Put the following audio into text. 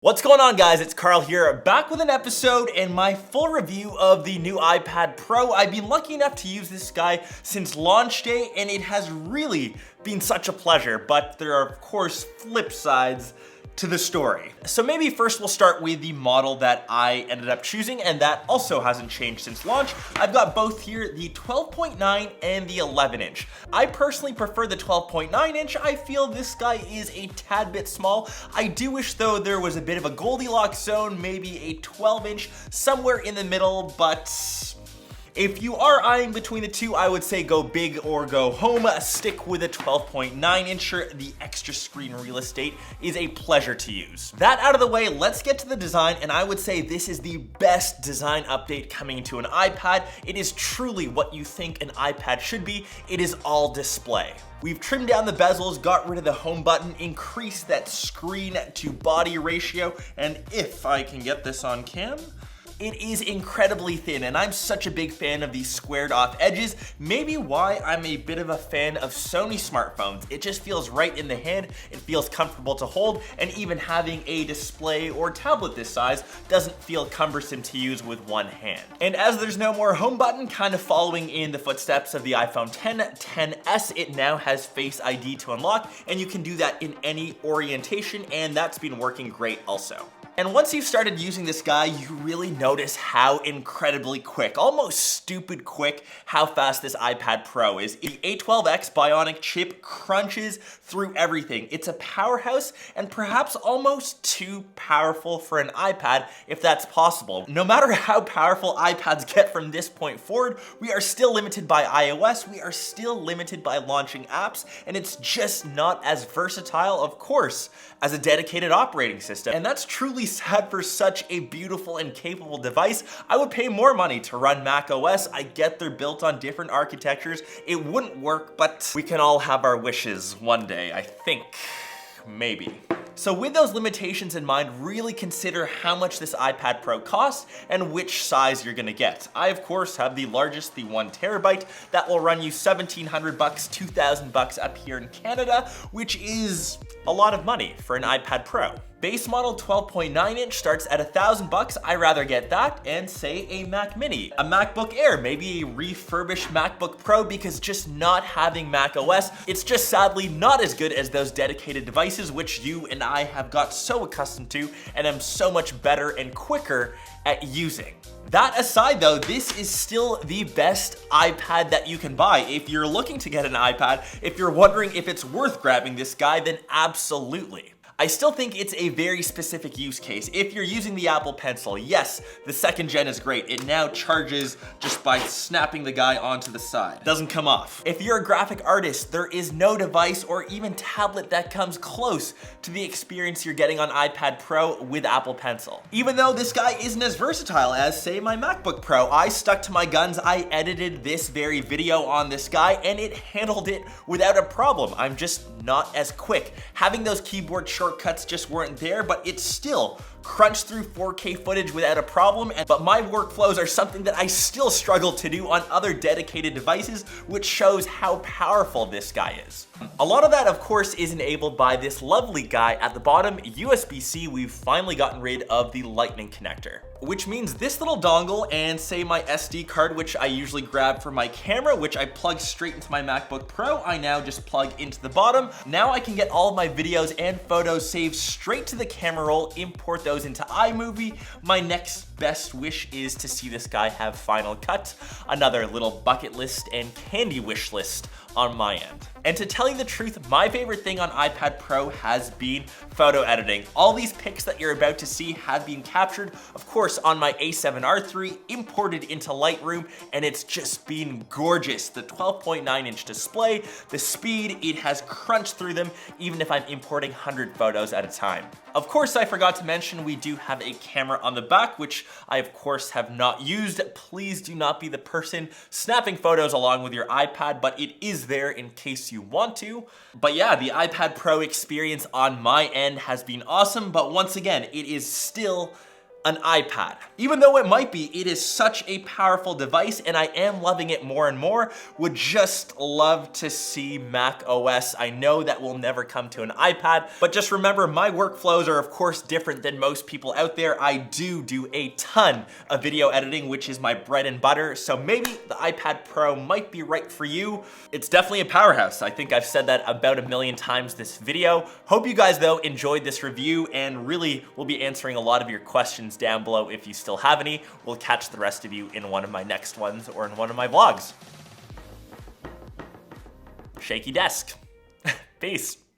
What's going on, guys? It's Karl here, back with an episode and my full review of the new iPad Pro. I've been lucky enough to use this guy since launch day and it has really been such a pleasure, but there are of course flip sides to the story. So maybe first we'll start with the model that I ended up choosing, and that also hasn't changed since launch. I've got both here, the 12.9 and the 11 inch. I personally prefer the 12.9 inch. I feel this guy is a tad bit small. I do wish though there was a bit of a Goldilocks zone, maybe a 12 inch, somewhere in the middle, but if you are eyeing between the two, I would say go big or go home. Stick with a 12.9 incher. The extra screen real estate is a pleasure to use. That out of the way, let's get to the design, and I would say this is the best design update coming to an iPad. It is truly what you think an iPad should be. It is all display. We've trimmed down the bezels, got rid of the home button, increased that screen to body ratio, and if I can get this on cam, it is incredibly thin, and I'm such a big fan of these squared off edges. Maybe why I'm a bit of a fan of Sony smartphones. It just feels right in the hand, it feels comfortable to hold, and even having a display or tablet this size doesn't feel cumbersome to use with one hand. And as there's no more home button, kind of following in the footsteps of the iPhone X, XS, it now has Face ID to unlock, and you can do that in any orientation, and that's been working great also. And once you've started using this guy, you really notice how incredibly quick, almost stupid quick, how fast this iPad Pro is. The A12X Bionic chip crunches through everything. It's a powerhouse and perhaps almost too powerful for an iPad, if that's possible. No matter how powerful iPads get from this point forward, we are still limited by iOS, we are still limited by launching apps, and it's just not as versatile, of course, as a dedicated operating system. And that's truly sad for such a beautiful and capable device. I would pay more money to run Mac OS. I get they're built on different architectures. It wouldn't work, but we can all have our wishes one day, I think. Maybe. So with those limitations in mind, really consider how much this iPad Pro costs and which size you're gonna get. I of course have the largest, the 1 terabyte, that will run you $1,700, $2,000 up here in Canada, which is a lot of money for an iPad Pro. Base model 12.9 inch starts at $1,000. I rather get that and say a Mac Mini, a MacBook Air, maybe a refurbished MacBook Pro, because just not having Mac OS, it's just sadly not as good as those dedicated devices which you and I have got so accustomed to and am so much better and quicker at using. That aside though, this is still the best iPad that you can buy. If you're looking to get an iPad, if you're wondering if it's worth grabbing this guy, then absolutely. I still think it's a very specific use case. If you're using the Apple Pencil, yes, the 2nd gen is great. It now charges just by snapping the guy onto the side. Doesn't come off. If you're a graphic artist, there is no device or even tablet that comes close to the experience you're getting on iPad Pro with Apple Pencil. Even though this guy isn't as versatile as, say, my MacBook Pro, I stuck to my guns. I edited this very video on this guy and it handled it without a problem. I'm just not as quick. Having those keyboard shortcuts just weren't there, but it's still crunched through 4K footage without a problem. But my workflows are something that I still struggle to do on other dedicated devices, which shows how powerful this guy is. A lot of that, of course, is enabled by this lovely guy at the bottom, USB-C. We've finally gotten rid of the Lightning connector, which means this little dongle and say my SD card, which I usually grab for my camera, which I plug straight into my MacBook Pro, I now just plug into the bottom. Now I can get all of my videos and photos saved straight to the camera roll, import those into iMovie. My next best wish is to see this guy have Final Cut, another little bucket list and candy wish list on my end. And to tell you the truth, my favorite thing on iPad Pro has been photo editing. All these pics that you're about to see have been captured, of course, on my A7R III, imported into Lightroom, and it's just been gorgeous. The 12.9 inch display, the speed, it has crunched through them, even if I'm importing 100 photos at a time. Of course, I forgot to mention we do have a camera on the back, which I of course have not used. Please do not be the person snapping photos along with your iPad, but it is there in case you want to. But yeah, the iPad Pro experience on my end has been awesome, but once again, it is still an iPad. Even though it might be, it is such a powerful device and I am loving it more and more. Would just love to see Mac OS. I know that will never come to an iPad, but just remember my workflows are of course different than most people out there. I do a ton of video editing, which is my bread and butter. So maybe the iPad Pro might be right for you. It's definitely a powerhouse. I think I've said that about a million times this video. Hope you guys though enjoyed this review and really will be answering a lot of your questions down below if you still have any. We'll catch the rest of you in one of my next ones or in one of my vlogs. Shaky desk. Peace.